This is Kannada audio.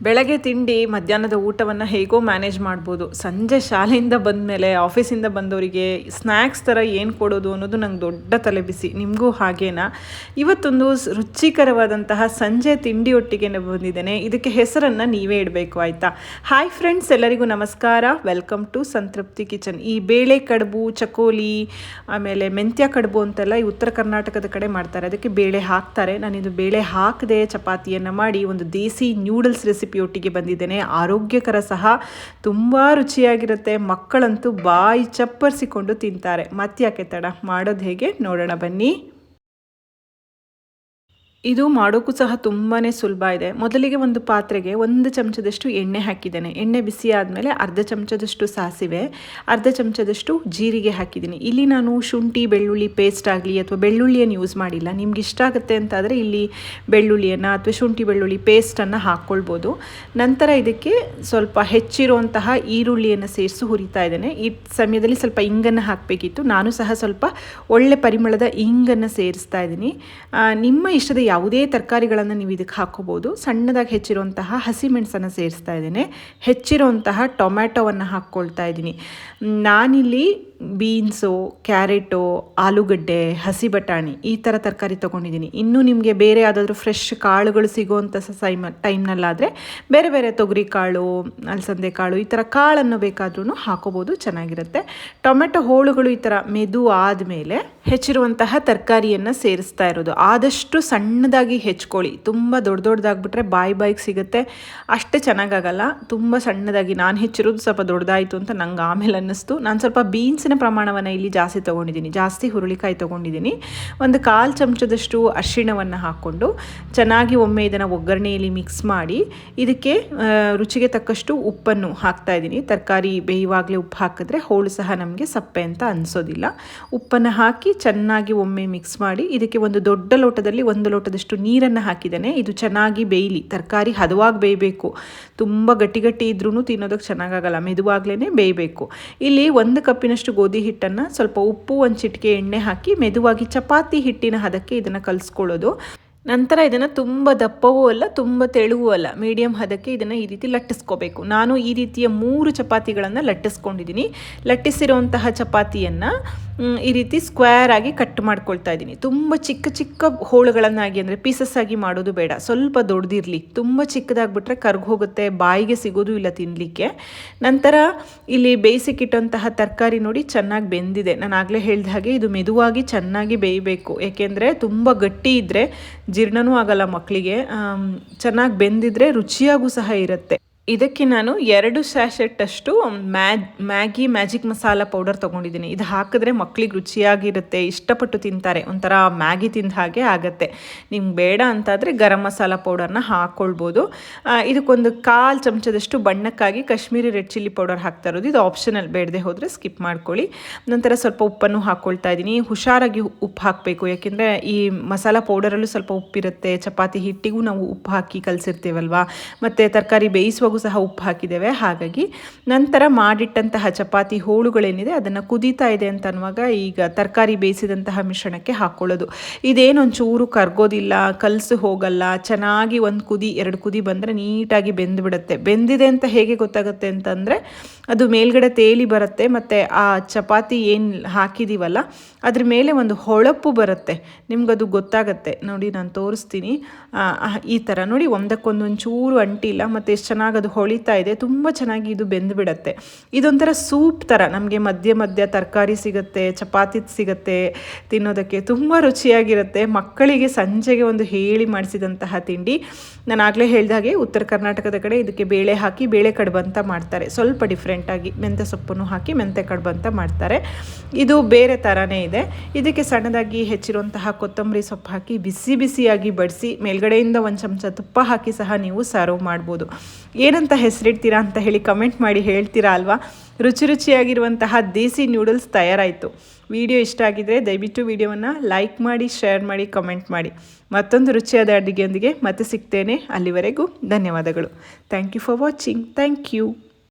ಬೆಳಗ್ಗೆ ತಿಂಡಿ ಮಧ್ಯಾಹ್ನದ ಊಟವನ್ನು ಹೇಗೋ ಮ್ಯಾನೇಜ್ ಮಾಡ್ಬೋದು. ಸಂಜೆ ಶಾಲೆಯಿಂದ ಬಂದಮೇಲೆ ಆಫೀಸಿಂದ ಬಂದವರಿಗೆ ಸ್ನ್ಯಾಕ್ಸ್ ಥರ ಏನು ಕೊಡೋದು ಅನ್ನೋದು ನಂಗೆ ದೊಡ್ಡ ತಲೆಬಿಸಿ. ನಿಮಗೂ ಹಾಗೇನಾ? ಇವತ್ತೊಂದು ರುಚಿಕರವಾದಂತಹ ಸಂಜೆ ತಿಂಡಿಯೊಟ್ಟಿಗೆ ಬಂದಿದ್ದೇನೆ. ಇದಕ್ಕೆ ಹೆಸರನ್ನು ನೀವೇ ಇಡಬೇಕು, ಆಯಿತಾ? ಹಾಯ್ ಫ್ರೆಂಡ್ಸ್, ಎಲ್ಲರಿಗೂ ನಮಸ್ಕಾರ. ವೆಲ್ಕಮ್ ಟು ಸಂತೃಪ್ತಿ ಕಿಚನ್. ಈ ಬೇಳೆ ಕಡುಬು, ಚಕೋಲಿ, ಆಮೇಲೆ ಮೆಂತ್ಯ ಕಡುಬು ಅಂತೆಲ್ಲ ಈ ಉತ್ತರ ಕರ್ನಾಟಕದ ಕಡೆ ಮಾಡ್ತಾರೆ. ಅದಕ್ಕೆ ಬೇಳೆ ಹಾಕ್ತಾರೆ. ನಾನಿದು ಬೇಳೆ ಹಾಕದೆ ಚಪಾತಿಯನ್ನು ಮಾಡಿ ಒಂದು ದೇಸಿ ನ್ಯೂಡಲ್ಸ್ ರೆಸಿಪಿಯೊಟ್ಟಿಗೆ ಬಂದಿದ್ದೇನೆ. ಆರೋಗ್ಯಕರ ಸಹ, ತುಂಬ ರುಚಿಯಾಗಿರುತ್ತೆ. ಮಕ್ಕಳಂತೂ ಬಾಯಿ ಚಪ್ಪರಿಸಿಕೊಂಡು ತಿಂತಾರೆ. ಮತ್ತ್ಯಾಕೆ ತಡ, ಮಾಡೋದು ಹೇಗೆ ನೋಡೋಣ ಬನ್ನಿ. ಇದು ಮಾಡೋಕ್ಕೂ ಸಹ ತುಂಬಾ ಸುಲಭ ಇದೆ. ಮೊದಲಿಗೆ ಒಂದು ಪಾತ್ರೆಗೆ 1 ಚಮಚದಷ್ಟು ಎಣ್ಣೆ ಹಾಕಿದ್ದೇನೆ. ಎಣ್ಣೆ ಬಿಸಿ ಆದಮೇಲೆ ಅರ್ಧ ಚಮಚದಷ್ಟು ಸಾಸಿವೆ, ಅರ್ಧ ಚಮಚದಷ್ಟು ಜೀರಿಗೆ ಹಾಕಿದ್ದೀನಿ. ಇಲ್ಲಿ ನಾನು ಶುಂಠಿ ಬೆಳ್ಳುಳ್ಳಿ ಪೇಸ್ಟ್ ಆಗಲಿ ಅಥವಾ ಬೆಳ್ಳುಳ್ಳಿಯನ್ನು ಯೂಸ್ ಮಾಡಿಲ್ಲ. ನಿಮ್ಗೆ ಇಷ್ಟ ಆಗುತ್ತೆ ಅಂತಾದರೆ ಇಲ್ಲಿ ಬೆಳ್ಳುಳ್ಳಿಯನ್ನು ಅಥವಾ ಶುಂಠಿ ಬೆಳ್ಳುಳ್ಳಿ ಪೇಸ್ಟನ್ನು ಹಾಕ್ಕೊಳ್ಬೋದು. ನಂತರ ಇದಕ್ಕೆ ಸ್ವಲ್ಪ ಹೆಚ್ಚಿರುವಂತಹ ಈರುಳ್ಳಿಯನ್ನು ಸೇರಿಸಿ ಹುರಿತಾ ಇದ್ದೇನೆ. ಈ ಸಮಯದಲ್ಲಿ ಸ್ವಲ್ಪ ಇಂಗನ್ನು ಹಾಕಬೇಕಿತ್ತು. ನಾನು ಸಹ ಸ್ವಲ್ಪ ಒಳ್ಳೆ ಪರಿಮಳದ ಇಂಗನ್ನು ಸೇರಿಸ್ತಾ ಇದ್ದೀನಿ. ನಿಮ್ಮ ಇಷ್ಟದ ಯಾವುದೇ ತರಕಾರಿಗಳನ್ನು ನೀವು ಇದಕ್ಕೆ ಹಾಕೋಬೋದು. ಸಣ್ಣದಾಗಿ ಹೆಚ್ಚಿರುವಂತಹ ಹಸಿಮೆಣಸನ್ನು ಸೇರಿಸ್ತಾ ಇದ್ದೇನೆ. ಹೆಚ್ಚಿರುವಂತಹ ಟೊಮ್ಯಾಟೊವನ್ನು ಹಾಕ್ಕೊಳ್ತಾ ಇದ್ದೀನಿ. ನಾನಿಲ್ಲಿ ಬೀನ್ಸು, ಕ್ಯಾರೆಟು, ಆಲೂಗಡ್ಡೆ, ಹಸಿ ಬಟಾಣಿ ಈ ಥರ ತರಕಾರಿ ತೊಗೊಂಡಿದ್ದೀನಿ. ಇನ್ನೂ ನಿಮಗೆ ಬೇರೆ ಯಾವುದಾದ್ರೂ ಫ್ರೆಶ್ ಕಾಳುಗಳು ಸಿಗೋವಂಥ ಟೈಮ್ನಲ್ಲಾದರೆ ಬೇರೆ ಬೇರೆ ತೊಗರಿ ಕಾಳು, ಅಲಸಂದೆ ಕಾಳು ಈ ಥರ ಕಾಳನ್ನು ಬೇಕಾದ್ರೂ ಹಾಕೋಬೋದು, ಚೆನ್ನಾಗಿರುತ್ತೆ. ಟೊಮೆಟೊ ಹೋಳುಗಳು ಈ ಥರ ಮೆದು ಆದಮೇಲೆ ಹೆಚ್ಚಿರುವಂತಹ ತರಕಾರಿಯನ್ನು ಸೇರಿಸ್ತಾ ಇರೋದು. ಆದಷ್ಟು ಸಣ್ಣದಾಗಿ ಹೆಚ್ಕೊಳ್ಳಿ. ತುಂಬ ದೊಡ್ಡದಾಗ್ಬಿಟ್ರೆ ಬಾಯಿಗೆ ಸಿಗುತ್ತೆ, ಅಷ್ಟೇ ಚೆನ್ನಾಗಾಗಲ್ಲ. ತುಂಬ ಸಣ್ಣದಾಗಿ, ನಾನು ಹೆಚ್ಚಿರೋದು ಸ್ವಲ್ಪ ದೊಡ್ಡದಾಯಿತು ಅಂತ ನಂಗೆ ಆಮೇಲೆ ಅನ್ನಿಸ್ತು. ನಾನು ಸ್ವಲ್ಪ ಬೀನ್ಸಿನ ಪ್ರಮಾಣವನ್ನು ಇಲ್ಲಿ ಜಾಸ್ತಿ ತೊಗೊಂಡಿದ್ದೀನಿ, ಜಾಸ್ತಿ ಹುರುಳಿಕಾಯಿ ತೊಗೊಂಡಿದ್ದೀನಿ. ಒಂದು 1/4 ಚಮಚದಷ್ಟು ಅರಿಶಿಣವನ್ನು ಹಾಕ್ಕೊಂಡು ಚೆನ್ನಾಗಿ ಒಮ್ಮೆ ಇದನ್ನು ಒಗ್ಗರಣೆಯಲ್ಲಿ ಮಿಕ್ಸ್ ಮಾಡಿ ಇದಕ್ಕೆ ರುಚಿಗೆ ತಕ್ಕಷ್ಟು ಉಪ್ಪನ್ನು ಹಾಕ್ತಾ ಇದ್ದೀನಿ. ತರಕಾರಿ ಬೇಯುವಾಗಲೇ ಉಪ್ಪು ಹಾಕಿದ್ರೆ ಹೋಳು ಸಹ ನಮಗೆ ಸಪ್ಪೆ ಅಂತ ಅನಿಸೋದಿಲ್ಲ. ಉಪ್ಪನ್ನು ಹಾಕಿ ಚೆನ್ನಾಗಿ ಒಮ್ಮೆ ಮಿಕ್ಸ್ ಮಾಡಿ ಇದಕ್ಕೆ ಒಂದು ದೊಡ್ಡ ಲೋಟದಲ್ಲಿ 1 ಲೋಟದಷ್ಟು ನೀರನ್ನು ಹಾಕಿದ್ದೇನೆ. ಇದು ಚೆನ್ನಾಗಿ ಬೇಯಲಿ. ತರಕಾರಿ ಹದವಾಗಿ ಬೇಯಬೇಕು. ತುಂಬ ಗಟ್ಟಿ ಇದ್ರೂ ತಿನ್ನೋದಕ್ಕೆ ಚೆನ್ನಾಗಾಗಲ್ಲ, ಮೆದುವಾಗಲೇ ಬೇಯಬೇಕು. ಇಲ್ಲಿ 1 ಕಪ್ಪಿನಷ್ಟು ಗೋಧಿ ಹಿಟ್ಟನ್ನು ಸ್ವಲ್ಪ ಉಪ್ಪು, 1 ಚಿಟಿಕೆ ಎಣ್ಣೆ ಹಾಕಿ ಮೆದುವಾಗಿ ಚಪಾತಿ ಹಿಟ್ಟಿನ ಹದಕ್ಕೆ ಇದನ್ನು ಕಲಿಸ್ಕೊಳ್ಳೋದು. ನಂತರ ಇದನ್ನು ತುಂಬ ದಪ್ಪವೂ ಅಲ್ಲ, ತುಂಬ ತೆಳುವೂ ಅಲ್ಲ, ಮೀಡಿಯಮ್ ಹದಕ್ಕೆ ಇದನ್ನು ಈ ರೀತಿ ಲಟ್ಟಿಸ್ಕೋಬೇಕು. ನಾನು ಈ ರೀತಿಯ 3 ಚಪಾತಿಗಳನ್ನು ಲಟ್ಟಿಸ್ಕೊಂಡಿದ್ದೀನಿ. ಲಟ್ಟಿಸಿರುವಂತಹ ಚಪಾತಿಯನ್ನು ಈ ರೀತಿ ಸ್ಕ್ವೇರ್ ಆಗಿ ಕಟ್ ಮಾಡ್ಕೊಳ್ತಾ ಇದ್ದೀನಿ. ತುಂಬ ಚಿಕ್ಕ ಹೋಳುಗಳನ್ನಾಗಿ, ಅಂದರೆ ಪೀಸಸ್ ಆಗಿ ಮಾಡೋದು ಬೇಡ, ಸ್ವಲ್ಪ ದೊಡ್ಡದಿರಲಿ. ತುಂಬ ಚಿಕ್ಕದಾಗ್ಬಿಟ್ರೆ ಕರ್ಗೋಗುತ್ತೆ, ಬಾಯಿಗೆ ಸಿಗೋದು ಇಲ್ಲ ತಿನ್ನಲಿಕ್ಕೆ. ನಂತರ ಇಲ್ಲಿ ಬೇಯಿಸಿಕ್ಕಿಟ್ಟಂತಹ ತರಕಾರಿ ನೋಡಿ ಚೆನ್ನಾಗಿ ಬೆಂದಿದೆ. ನಾನು ಆಗಲೇ ಹೇಳಿದ ಹಾಗೆ ಇದು ಮೆದುವಾಗಿ ಚೆನ್ನಾಗಿ ಬೇಯಬೇಕು. ಏಕೆಂದರೆ ತುಂಬ ಗಟ್ಟಿ ಇದ್ದರೆ ಜೀರ್ಣನೂ ಆಗಲ್ಲ ಮಕ್ಕಳಿಗೆ. ಚೆನ್ನಾಗಿ ಬೆಂದಿದ್ರೆ ರುಚಿಯಾಗೂ ಸಹ ಇರುತ್ತೆ. ಇದಕ್ಕೆ ನಾನು 2 ಸ್ಯಾಶೆಟ್ಟಷ್ಟು ಮ್ಯಾಗಿ ಮ್ಯಾಜಿಕ್ ಮಸಾಲ ಪೌಡರ್ ತೊಗೊಂಡಿದ್ದೀನಿ. ಇದು ಹಾಕಿದ್ರೆ ಮಕ್ಕಳಿಗೆ ರುಚಿಯಾಗಿರುತ್ತೆ, ಇಷ್ಟಪಟ್ಟು ತಿಂತಾರೆ. ಒಂಥರ ಮ್ಯಾಗಿ ತಿಂದ ಹಾಗೆ ಆಗುತ್ತೆ. ನಿಮ್ಗೆ ಬೇಡ ಅಂತಾದರೆ ಗರಂ ಮಸಾಲ ಪೌಡರ್ನ ಹಾಕ್ಕೊಳ್ಬೋದು. ಇದಕ್ಕೊಂದು 1/4 ಚಮಚದಷ್ಟು ಬಣ್ಣಕ್ಕಾಗಿ ಕಾಶ್ಮೀರಿ ರೆಡ್ ಚಿಲ್ಲಿ ಪೌಡರ್ ಹಾಕ್ತಾ ಇರೋದು. ಇದು ಆಪ್ಷನಲ್, ಬೇಡದೆ ಹೋದರೆ ಸ್ಕಿಪ್ ಮಾಡ್ಕೊಳ್ಳಿ. ನಂತರ ಸ್ವಲ್ಪ ಉಪ್ಪನ್ನು ಹಾಕ್ಕೊಳ್ತಾ ಇದ್ದೀನಿ. ಹುಷಾರಾಗಿ ಉಪ್ಪು ಹಾಕಬೇಕು, ಯಾಕೆಂದರೆ ಈ ಮಸಾಲ ಪೌಡರಲ್ಲೂ ಸ್ವಲ್ಪ ಉಪ್ಪಿರುತ್ತೆ. ಚಪಾತಿ ಹಿಟ್ಟಿಗೂ ನಾವು ಉಪ್ಪು ಹಾಕಿ ಕಲಸಿರ್ತೀವಲ್ವ, ಮತ್ತು ತರಕಾರಿ ಬೇಯಿಸುವಾಗ ಸಹ ಉಪ್ಪು ಹಾಕಿದ್ದೇವೆ. ಹಾಗಾಗಿ ನಂತರ ಮಾಡಿಟ್ಟಂತಹ ಚಪಾತಿ ಹೋಳುಗಳೇನಿದೆ ಅದನ್ನು ಕುದೀತಾ ಇದೆ ಅಂತ ಅನ್ನುವಾಗ ಈಗ ತರಕಾರಿ ಬೇಯಿಸಿದಂತಹ ಮಿಶ್ರಣಕ್ಕೆ ಹಾಕ್ಕೊಳ್ಳೋದು. ಇದೇನೊಂಚೂರು ಕರ್ಗೋದಿಲ್ಲ, ಕಲಸು ಹೋಗಲ್ಲ. ಚೆನ್ನಾಗಿ 1 ಕುದಿ 2 ಕುದಿ ಬಂದರೆ ನೀಟಾಗಿ ಬೆಂದುಬಿಡುತ್ತೆ. ಬೆಂದಿದೆ ಅಂತ ಹೇಗೆ ಗೊತ್ತಾಗುತ್ತೆ ಅಂತಂದರೆ ಅದು ಮೇಲ್ಗಡೆ ತೇಲಿ ಬರುತ್ತೆ, ಮತ್ತು ಆ ಚಪಾತಿ ಏನು ಹಾಕಿದ್ದೀವಲ್ಲ ಅದ್ರ ಮೇಲೆ ಒಂದು ಹೊಳಪು ಬರುತ್ತೆ. ನಿಮ್ಗದು ಗೊತ್ತಾಗತ್ತೆ ನೋಡಿ, ನಾನು ತೋರಿಸ್ತೀನಿ. ಈ ಥರ ನೋಡಿ, ಒಂದಕ್ಕೊಂದೊಂಚೂರು ಅಂಟಿಲ್ಲ, ಮತ್ತು ಎಷ್ಟು ಚೆನ್ನಾಗಿ ಅದು ಹೊಳಿತಾ ಇದೆ. ತುಂಬ ಚೆನ್ನಾಗಿ ಇದು ಬೆಂದುಬಿಡತ್ತೆ. ಇದೊಂಥರ ಸೂಪ್ ಥರ, ನಮಗೆ ಮಧ್ಯ ತರಕಾರಿ ಸಿಗುತ್ತೆ, ಚಪಾತಿ ಸಿಗುತ್ತೆ, ತಿನ್ನೋದಕ್ಕೆ ತುಂಬ ರುಚಿಯಾಗಿರುತ್ತೆ. ಮಕ್ಕಳಿಗೆ ಸಂಜೆಗೆ ಒಂದು ಹೇಳಿ ಮಾಡಿಸಿದಂತಹ ತಿಂಡಿ. ನಾನು ಆಗಲೇ ಹೇಳಿದಾಗೆ ಉತ್ತರ ಕರ್ನಾಟಕದ ಕಡೆ ಇದಕ್ಕೆ ಬೇಳೆ ಹಾಕಿ ಬೇಳೆ ಕಡುಬು ಅಂತ ಮಾಡ್ತಾರೆ. ಸ್ವಲ್ಪ ಡಿಫ್ರೆಂಟಾಗಿ ಮೆಂತ್ಯ ಸೊಪ್ಪನ್ನು ಹಾಕಿ ಮೆಂತ್ಯ ಕಡುಬು ಅಂತ ಮಾಡ್ತಾರೆ. ಇದು ಬೇರೆ ಥರನೇ ಇದೆ. ಇದಕ್ಕೆ ಸಣ್ಣದಾಗಿ ಹೆಚ್ಚಿರುವಂತಹ ಕೊತ್ತಂಬರಿ ಸೊಪ್ಪು ಹಾಕಿ ಬಿಸಿಯಾಗಿ ಬಡಿಸಿ ಮೇಲ್ಗಡೆಯಿಂದ 1 ಚಮಚ ತುಪ್ಪ ಹಾಕಿ ಸಹ ನೀವು ಸರ್ವ್ ಮಾಡ್ಬೋದು. ಏನಂತ ಹೆಸರಿಡ್ತೀರಾ ಅಂತ ಹೇಳಿ ಕಮೆಂಟ್ ಮಾಡಿ ಹೇಳ್ತೀರಾ ಅಲ್ವಾ? ರುಚಿಯಾಗಿರುವಂತಹ ದೇಸಿ ನ್ಯೂಡಲ್ಸ್ ತಯಾರಾಯಿತು. ವಿಡಿಯೋ ಇಷ್ಟ ಆಗಿದ್ರೆ ದಯವಿಟ್ಟು ವಿಡಿಯೋವನ್ನು ಲೈಕ್ ಮಾಡಿ, ಶೇರ್ ಮಾಡಿ, ಕಮೆಂಟ್ ಮಾಡಿ. ಮತ್ತೊಂದು ರುಚಿಯಾದ ಅಡುಗೆಯೊಂದಿಗೆ ಮತ್ತೆ ಸಿಗ್ತೇನೆ. ಅಲ್ಲಿವರೆಗೂ ಧನ್ಯವಾದಗಳು. Thank you for watching. Thank you.